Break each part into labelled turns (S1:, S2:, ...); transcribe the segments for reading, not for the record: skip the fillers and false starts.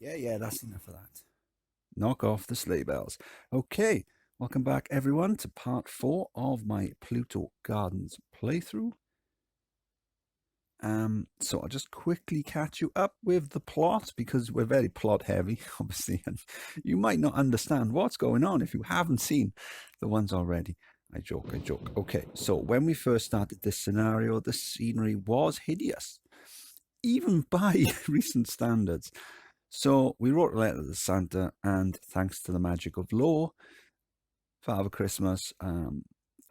S1: Yeah, that's enough of that. Knock off the sleigh bells. Okay, welcome back everyone to part 4 of my Pluto Gardens playthrough. So I'll just quickly catch you up with the plot because we're very plot heavy, obviously, and you might not understand what's going on if you haven't seen the ones already. I joke. Okay, so when we first started this scenario, the scenery was hideous, even by recent standards. So we wrote a letter to Santa, and thanks to the magic of law, Father Christmas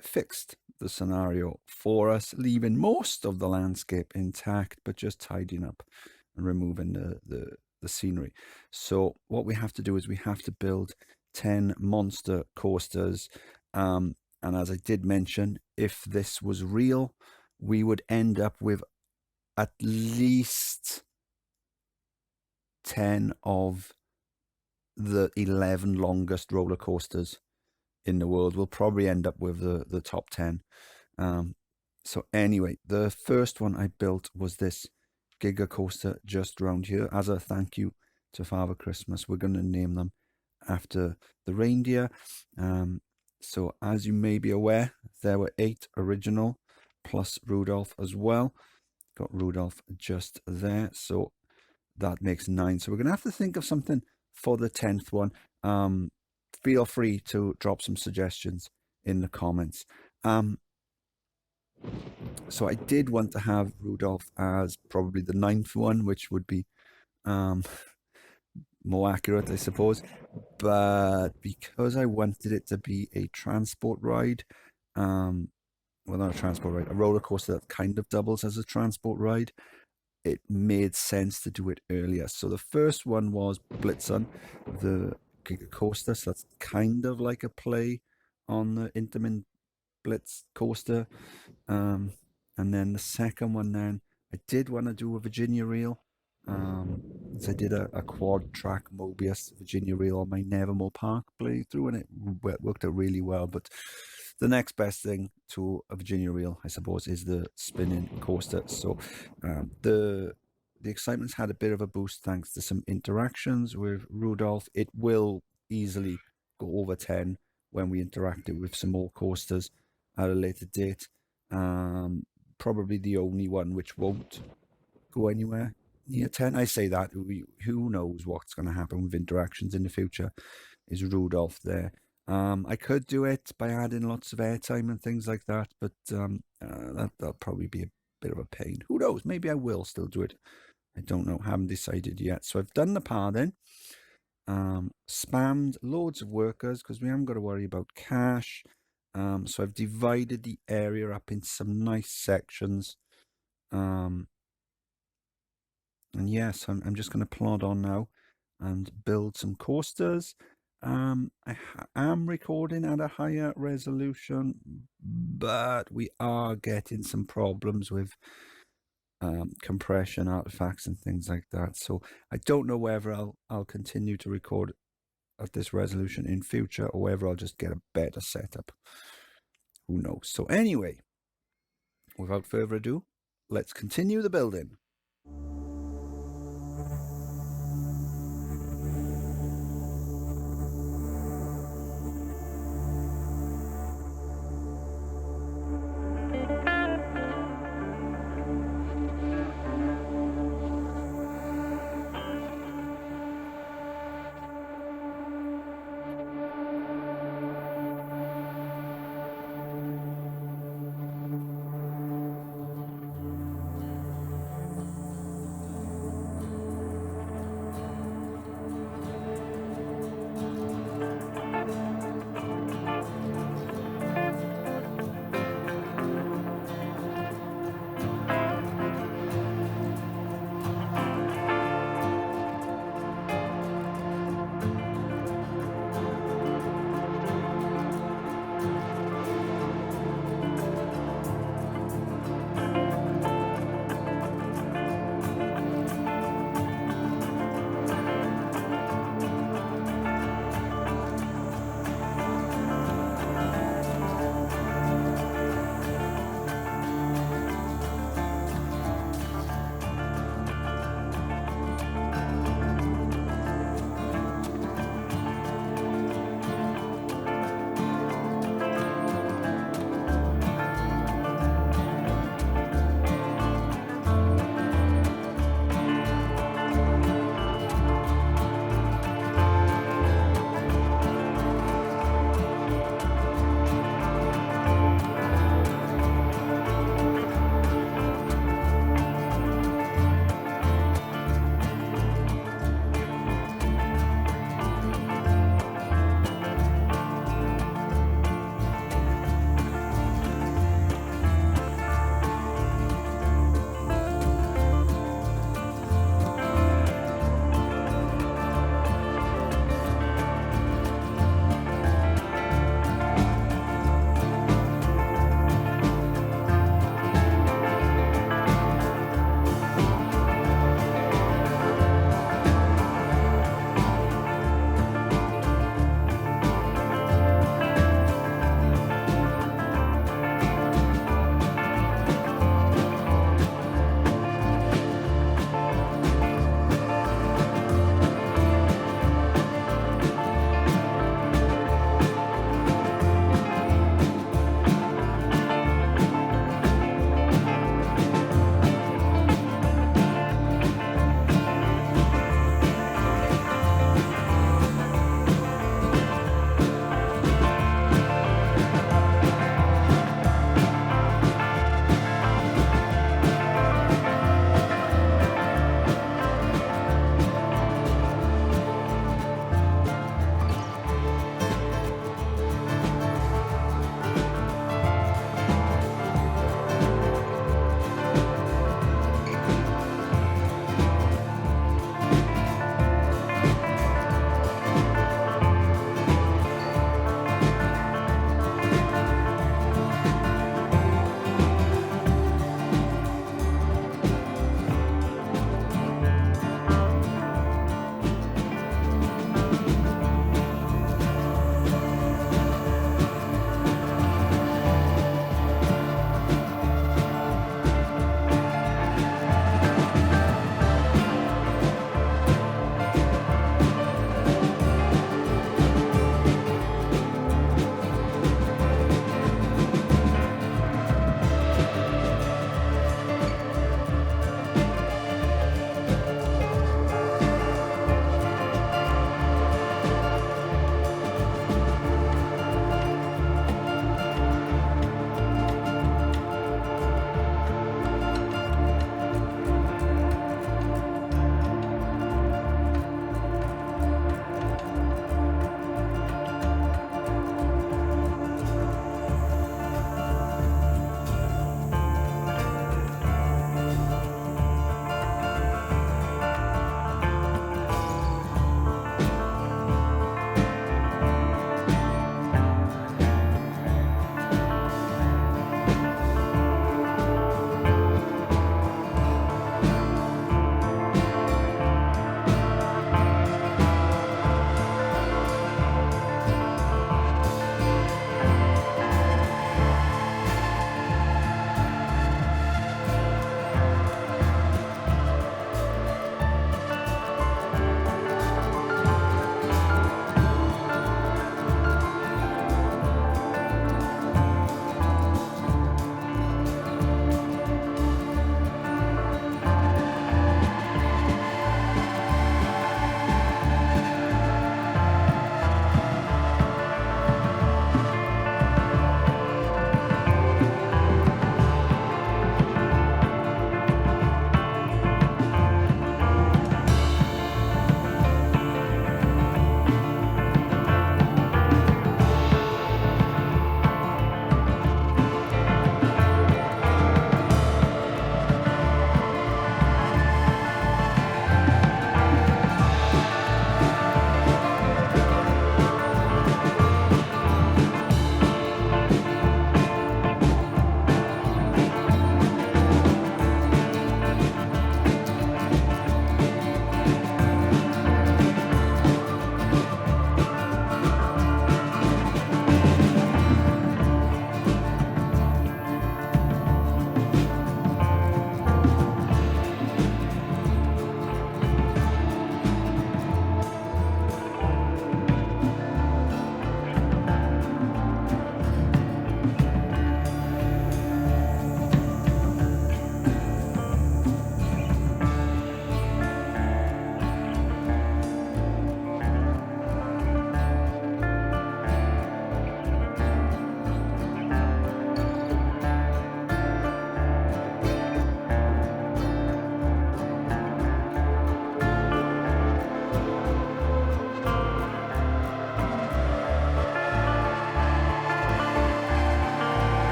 S1: fixed the scenario for us, leaving most of the landscape intact, but just tidying up and removing the scenery. So what we have to do is we have to build 10 monster coasters. And as I did mention, if this was real, we would end up with at least 10 of the 11 longest roller coasters in the world. We'll probably end up with the top 10. So anyway, the first one I built was this Giga coaster just around here. As a thank you to Father Christmas, we're going to name them after the reindeer. So as you may be aware, there were 8 original plus Rudolph as well. Got Rudolph just there, so that makes 9. So we're going to have to think of something for the 10th one. Feel free to drop some suggestions in the comments. So I did want to have Rudolph as probably the 9th one, which would be more accurate, I suppose. But because I wanted it to be a transport ride, well, not a transport ride, a roller coaster that kind of doubles as a transport ride, it made sense to do it earlier. So the first one was Blitzen, the Giga coaster. So that's kind of like a play on the Intamin Blitz coaster. And then the second one, then I did want to do a Virginia reel. So I did a quad track Mobius Virginia reel on my Nevermore Park playthrough, and it worked out really well. But the next best thing to a Virginia reel, I suppose, is the spinning coaster. So the excitement's had a bit of a boost thanks to some interactions with Rudolph. It will easily go over 10 when we interact it with some more coasters at a later date. Probably the only one which won't go anywhere near 10. I say that, who knows what's going to happen with interactions in the future, is Rudolph there. I could do it by adding lots of airtime and things like that, but that'll probably be a bit of a pain. Who knows? Maybe I will still do it. I don't know. Haven't decided yet. So I've done the pathing. Spammed loads of workers because we haven't got to worry about cash. So I've divided the area up into some nice sections. And yes, I'm just going to plod on now and build some coasters. I am recording at a higher resolution, but we are getting some problems with compression artifacts and things like that. So I don't know whether I'll continue to record at this resolution in future or whether I'll just get a better setup. Who knows? So anyway, without further ado, let's continue the building.